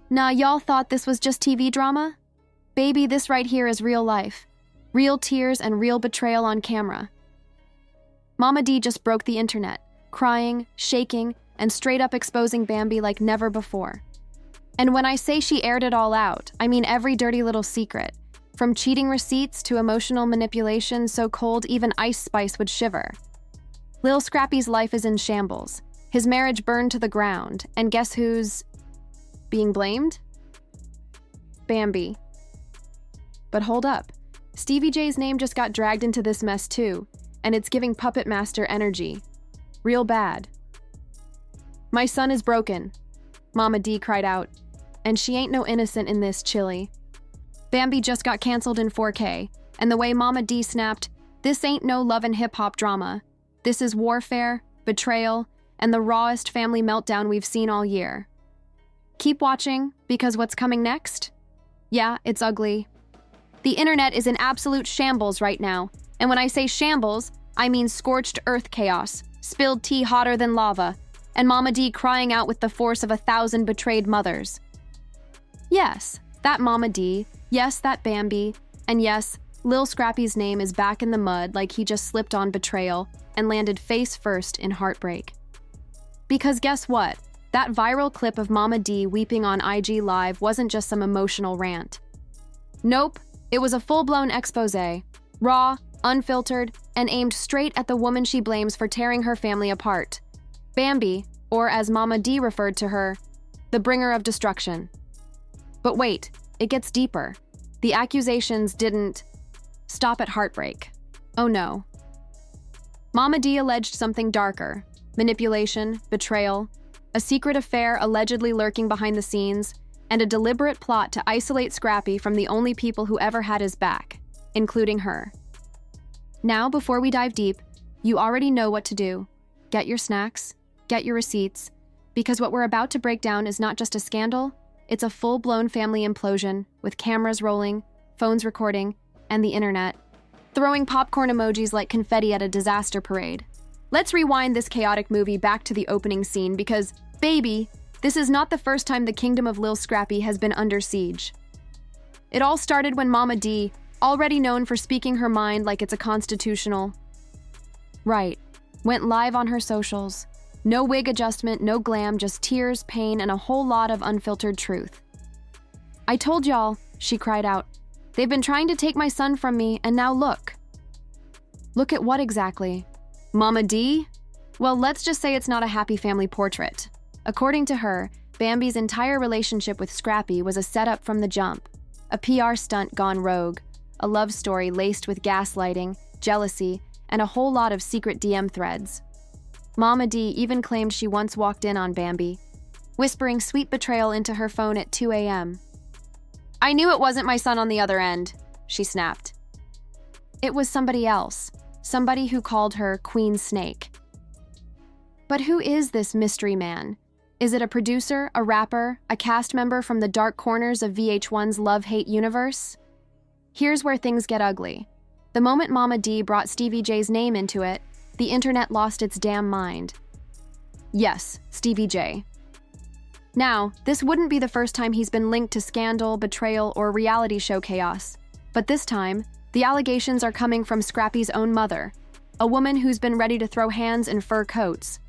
Nah, y'all thought this was just TV drama? Baby, this right here is real life. Real tears and real betrayal on camera. Mama D just broke the internet, crying, shaking, and straight up exposing Bambi like never before. And when I say she aired it all out, I mean every dirty little secret. From cheating receipts to emotional manipulation so cold even Ice Spice would shiver. Lil Scrappy's life is in shambles. His marriage burned to the ground, and guess who's being blamed? Bambi. But hold up. Stevie J's name just got dragged into this mess too, and it's giving Puppet Master energy. Real bad. My son is broken, Mama D cried out, and she ain't no innocent in this, Chili. Bambi just got canceled in 4K, and the way Mama D snapped, this ain't no love and hip-hop drama. This is warfare, betrayal, and the rawest family meltdown we've seen all year. Keep watching, because what's coming next? Yeah, it's ugly. The internet is in absolute shambles right now, and when I say shambles, I mean scorched earth chaos, spilled tea hotter than lava, and Mama D crying out with the force of 1,000 betrayed mothers. Yes, that Mama D, yes, that Bambi, and yes, Lil Scrappy's name is back in the mud like he just slipped on betrayal and landed face first in heartbreak. Because guess what? That viral clip of Mama D weeping on IG Live wasn't just some emotional rant. Nope, it was a full-blown expose, raw, unfiltered, and aimed straight at the woman she blames for tearing her family apart. Bambi, or as Mama D referred to her, the bringer of destruction. But wait, it gets deeper. The accusations didn't stop at heartbreak. Oh no. Mama D alleged something darker: manipulation, betrayal, a secret affair allegedly lurking behind the scenes, and a deliberate plot to isolate Scrappy from the only people who ever had his back, including her. Now, before we dive deep, you already know what to do. Get your snacks, get your receipts, because what we're about to break down is not just a scandal, it's a full-blown family implosion with cameras rolling, phones recording, and the internet throwing popcorn emojis like confetti at a disaster parade. Let's rewind this chaotic movie back to the opening scene because, baby, this is not the first time the kingdom of Lil Scrappy has been under siege. It all started when Mama D, already known for speaking her mind like it's a constitutional right, went live on her socials. No wig adjustment, no glam, just tears, pain, and a whole lot of unfiltered truth. I told y'all, she cried out. They've been trying to take my son from me, and now look. Look at what exactly? Mama D? Well, let's just say it's not a happy family portrait. According to her, Bambi's entire relationship with Scrappy was a setup from the jump, a PR stunt gone rogue, a love story laced with gaslighting, jealousy, and a whole lot of secret DM threads. Mama D even claimed she once walked in on Bambi, whispering sweet betrayal into her phone at 2 a.m. I knew it wasn't my son on the other end, she snapped. It was somebody else, somebody who called her Queen Snake. But who is this mystery man? Is it a producer, a rapper, a cast member from the dark corners of VH1's love-hate universe? Here's where things get ugly. The moment Mama D brought Stevie J's name into it, the internet lost its damn mind. Yes, Stevie J. Now, this wouldn't be the first time he's been linked to scandal, betrayal, or reality show chaos. But this time, the allegations are coming from Scrappy's own mother, a woman who's been ready to throw hands in fur coats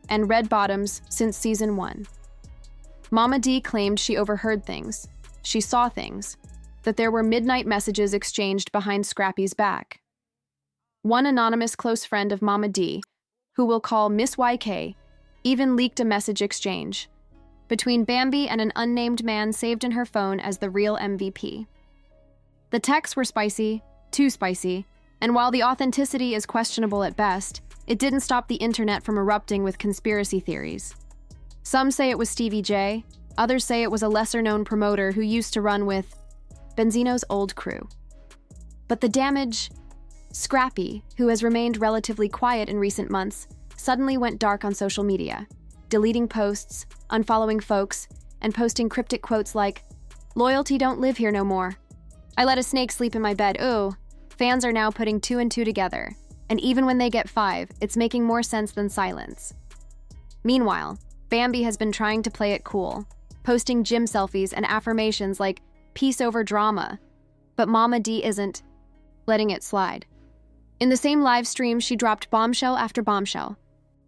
and red bottoms since season 1. Mama D claimed she overheard things, she saw things, that there were midnight messages exchanged behind Scrappy's back. One anonymous close friend of Mama D, who we'll call Miss YK, even leaked a message exchange between Bambi and an unnamed man saved in her phone as the real MVP. The texts were spicy, too spicy, and while the authenticity is questionable at best, it didn't stop the internet from erupting with conspiracy theories. Some say it was Stevie J, others say it was a lesser-known promoter who used to run with Benzino's old crew. But the damage... Scrappy, who has remained relatively quiet in recent months, suddenly went dark on social media, deleting posts, unfollowing folks, and posting cryptic quotes like, "Loyalty don't live here no more. I let a snake sleep in my bed, ooh." Fans are now putting 2 and 2 together, and even when they get 5, it's making more sense than silence. Meanwhile, Bambi has been trying to play it cool, posting gym selfies and affirmations like peace over drama. But Mama D isn't letting it slide. In the same live stream, she dropped bombshell after bombshell.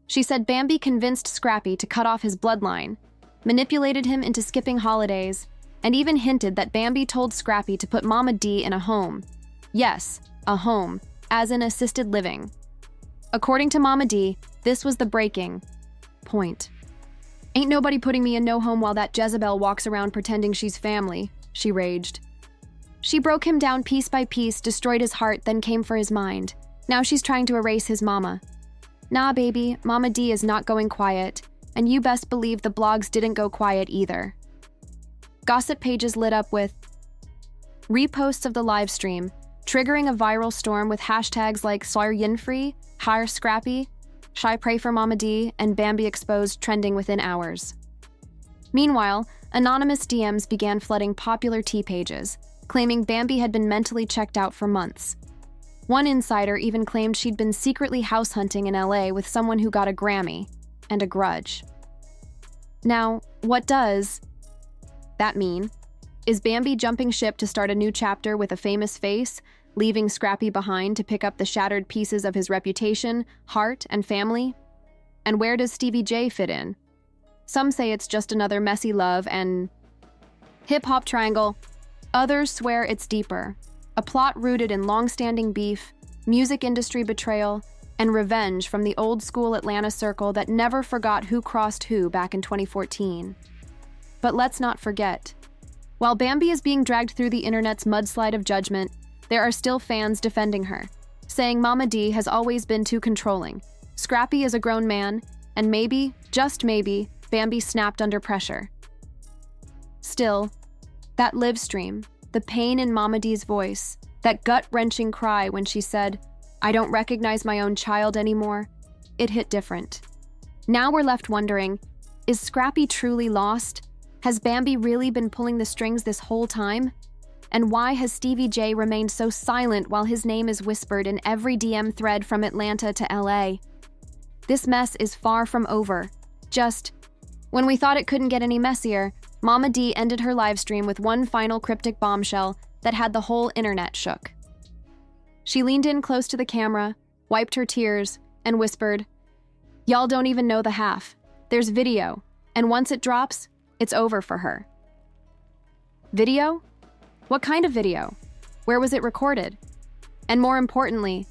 She said Bambi convinced Scrappy to cut off his bloodline, manipulated him into skipping holidays, and even hinted that Bambi told Scrappy to put Mama D in a home. Yes, a home, as in assisted living. According to Mama D, this was the breaking point. "Ain't nobody putting me in no home while that Jezebel walks around pretending she's family," she raged. She broke him down piece by piece, destroyed his heart, then came for his mind. Now she's trying to erase his mama. Nah, baby, Mama D is not going quiet, and you best believe the blogs didn't go quiet either. Gossip pages lit up with reposts of the live stream, triggering a viral storm with hashtags like /Yinfree, Hire Scrappy, Shy Pray for Mama D, and Bambi Exposed trending within hours. Meanwhile, anonymous DMs began flooding popular T pages, claiming Bambi had been mentally checked out for months. One insider even claimed she'd been secretly house hunting in LA with someone who got a Grammy and a grudge. Now, what does that mean? Is Bambi jumping ship to start a new chapter with a famous face, leaving Scrappy behind to pick up the shattered pieces of his reputation, heart, and family? And where does Stevie J fit in? Some say it's just another messy love and hip-hop triangle. Others swear it's deeper, a plot rooted in long-standing beef, music industry betrayal, and revenge from the old-school Atlanta circle that never forgot who crossed who back in 2014. But let's not forget, while Bambi is being dragged through the internet's mudslide of judgment, there are still fans defending her, saying Mama D has always been too controlling, Scrappy is a grown man, and maybe, just maybe, Bambi snapped under pressure. Still, that live stream, the pain in Mama D's voice, that gut-wrenching cry when she said, "I don't recognize my own child anymore," it hit different. Now we're left wondering, is Scrappy truly lost? Has Bambi really been pulling the strings this whole time? And why has Stevie J remained so silent while his name is whispered in every DM thread from Atlanta to LA? This mess is far from over. Just when we thought it couldn't get any messier, Mama D ended her livestream with one final cryptic bombshell that had the whole internet shook. She leaned in close to the camera, wiped her tears, and whispered, "Y'all don't even know the half. There's video, and once it drops, it's over for her." Video? What kind of video? Where was it recorded? And more importantly,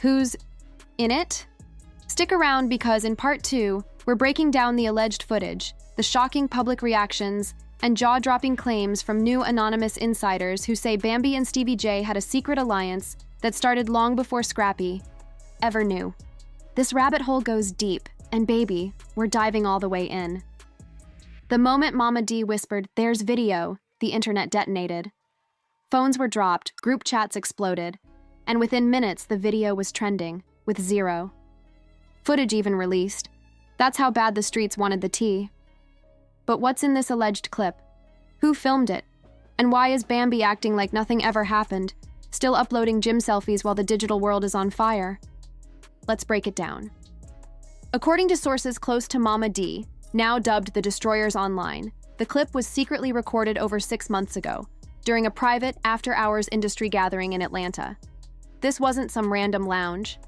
who's in it? Stick around because in part 2, we're breaking down the alleged footage, the shocking public reactions, and jaw-dropping claims from new anonymous insiders who say Bambi and Stevie J had a secret alliance that started long before Scrappy ever knew. This rabbit hole goes deep, and baby, we're diving all the way in. The moment Mama D whispered, "There's video," the internet detonated. Phones were dropped, group chats exploded, and within minutes the video was trending, with 0 footage even released. That's how bad the streets wanted the tea. But what's in this alleged clip? Who filmed it? And why is Bambi acting like nothing ever happened, still uploading gym selfies while the digital world is on fire? Let's break it down. According to sources close to Mama D, now dubbed the Destroyers Online, the clip was secretly recorded over 6 months ago, during a private, after-hours industry gathering in Atlanta. This wasn't some random lounge.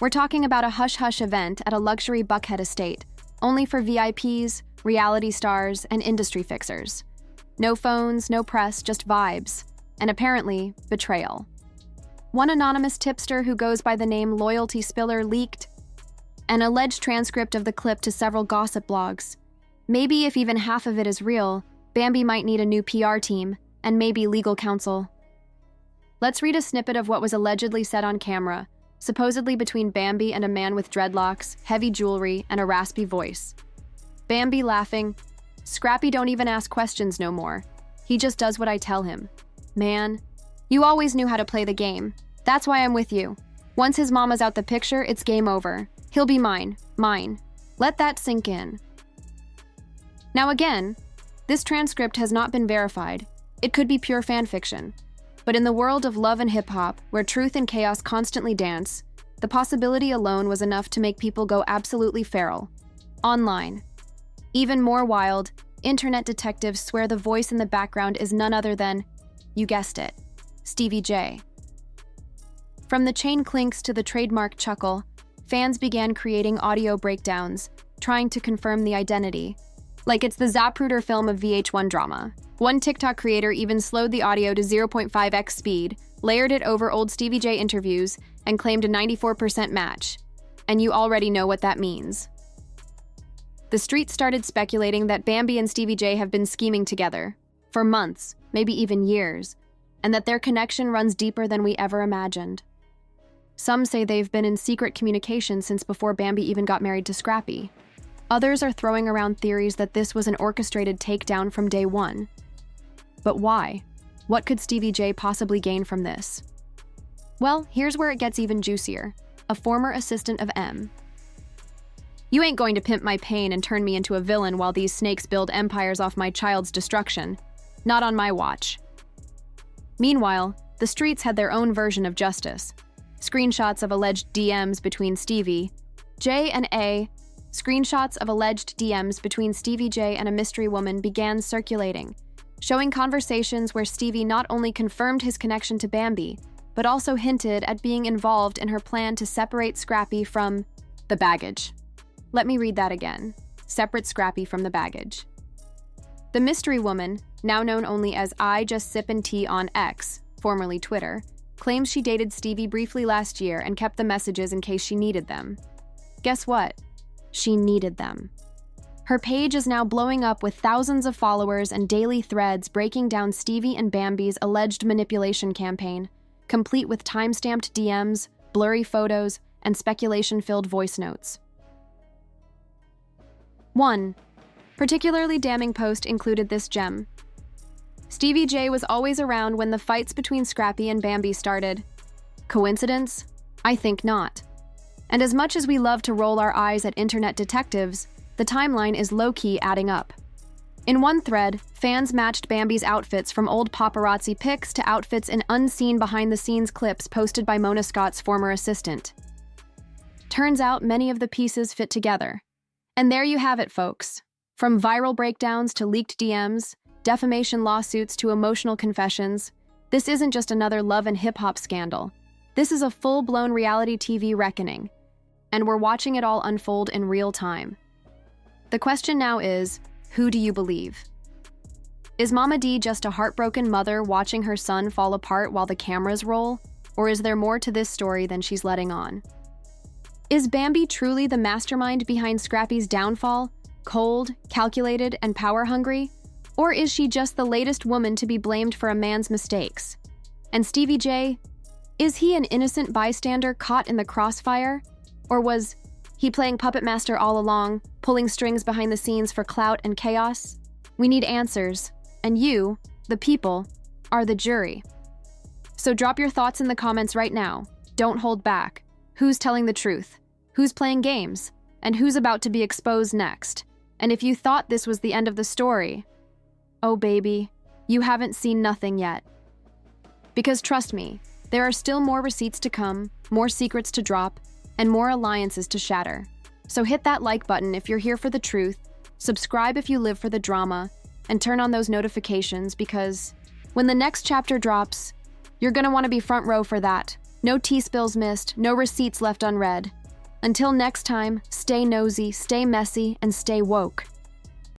We're talking about a hush-hush event at a luxury Buckhead estate, only for VIPs, reality stars, and industry fixers. No phones, no press, just vibes, and apparently, betrayal. One anonymous tipster who goes by the name Loyalty Spiller leaked an alleged transcript of the clip to several gossip blogs. Maybe if even half of it is real, Bambi might need a new PR team, and maybe legal counsel. Let's read a snippet of what was allegedly said on camera, supposedly between Bambi and a man with dreadlocks, heavy jewelry, and a raspy voice. Bambi laughing, "Scrappy don't even ask questions no more. He just does what I tell him. Man, you always knew how to play the game. That's why I'm with you. Once his mama's out the picture, it's game over. He'll be mine. Let that sink in." Now again, this transcript has not been verified. It could be pure fan fiction. But in the world of love and hip-hop, where truth and chaos constantly dance, the possibility alone was enough to make people go absolutely feral. Online. Even more wild, internet detectives swear the voice in the background is none other than, you guessed it, Stevie J. From the chain clinks to the trademark chuckle, fans began creating audio breakdowns, trying to confirm the identity, like it's the Zapruder film of VH1 drama. One TikTok creator even slowed the audio to 0.5x speed, layered it over old Stevie J interviews, and claimed a 94% match. And you already know what that means. The streets started speculating that Bambi and Stevie J have been scheming together for months, maybe even years, and that their connection runs deeper than we ever imagined. Some say they've been in secret communication since before Bambi even got married to Scrappy. Others are throwing around theories that this was an orchestrated takedown from day one. But why? What could Stevie J possibly gain from this? Well, here's where it gets even juicier. A former assistant of M. You ain't going to pimp my pain and turn me into a villain while these snakes build empires off my child's destruction. Not on my watch. Meanwhile, the streets had their own version of justice. Screenshots of alleged DMs between Stevie J and A. Screenshots of alleged DMs between Stevie J and a mystery woman began circulating, showing conversations where Stevie not only confirmed his connection to Bambi, but also hinted at being involved in her plan to separate Scrappy from the baggage. Let me read that again. Separate Scrappy from the baggage. The mystery woman, now known only as I Just Sippin' Tea on X, formerly Twitter, claims she dated Stevie briefly last year and kept the messages in case she needed them. Guess what? She needed them. Her page is now blowing up with thousands of followers and daily threads breaking down Stevie and Bambi's alleged manipulation campaign, complete with time-stamped DMs, blurry photos, and speculation-filled voice notes. 1. Particularly damning post included this gem. Stevie J was always around when the fights between Scrappy and Bambi started. Coincidence? I think not. And as much as we love to roll our eyes at internet detectives, the timeline is low-key adding up. In one thread, fans matched Bambi's outfits from old paparazzi pics to outfits in unseen behind-the-scenes clips posted by Mona Scott's former assistant. Turns out many of the pieces fit together. And there you have it, folks. From viral breakdowns to leaked DMs, defamation lawsuits to emotional confessions, this isn't just another love and hip-hop scandal. This is a full-blown reality TV reckoning, and we're watching it all unfold in real time. The question now is, who do you believe? Is Mama D just a heartbroken mother watching her son fall apart while the cameras roll, or is there more to this story than she's letting on? Is Bambi truly the mastermind behind Scrappy's downfall, cold, calculated, and power-hungry? Or is she just the latest woman to be blamed for a man's mistakes? And Stevie J, is he an innocent bystander caught in the crossfire? Or was he playing puppet master all along, pulling strings behind the scenes for clout and chaos? We need answers, and you, the people, are the jury. So drop your thoughts in the comments right now. Don't hold back. Who's telling the truth? Who's playing games? And who's about to be exposed next? And if you thought this was the end of the story, oh baby, you haven't seen nothing yet. Because trust me, there are still more receipts to come, more secrets to drop, and more alliances to shatter. So hit that like button if you're here for the truth, subscribe if you live for the drama, and turn on those notifications because when the next chapter drops, you're gonna want to be front row for that. No tea spills missed, no receipts left unread. Until next time, stay nosy, stay messy, and stay woke.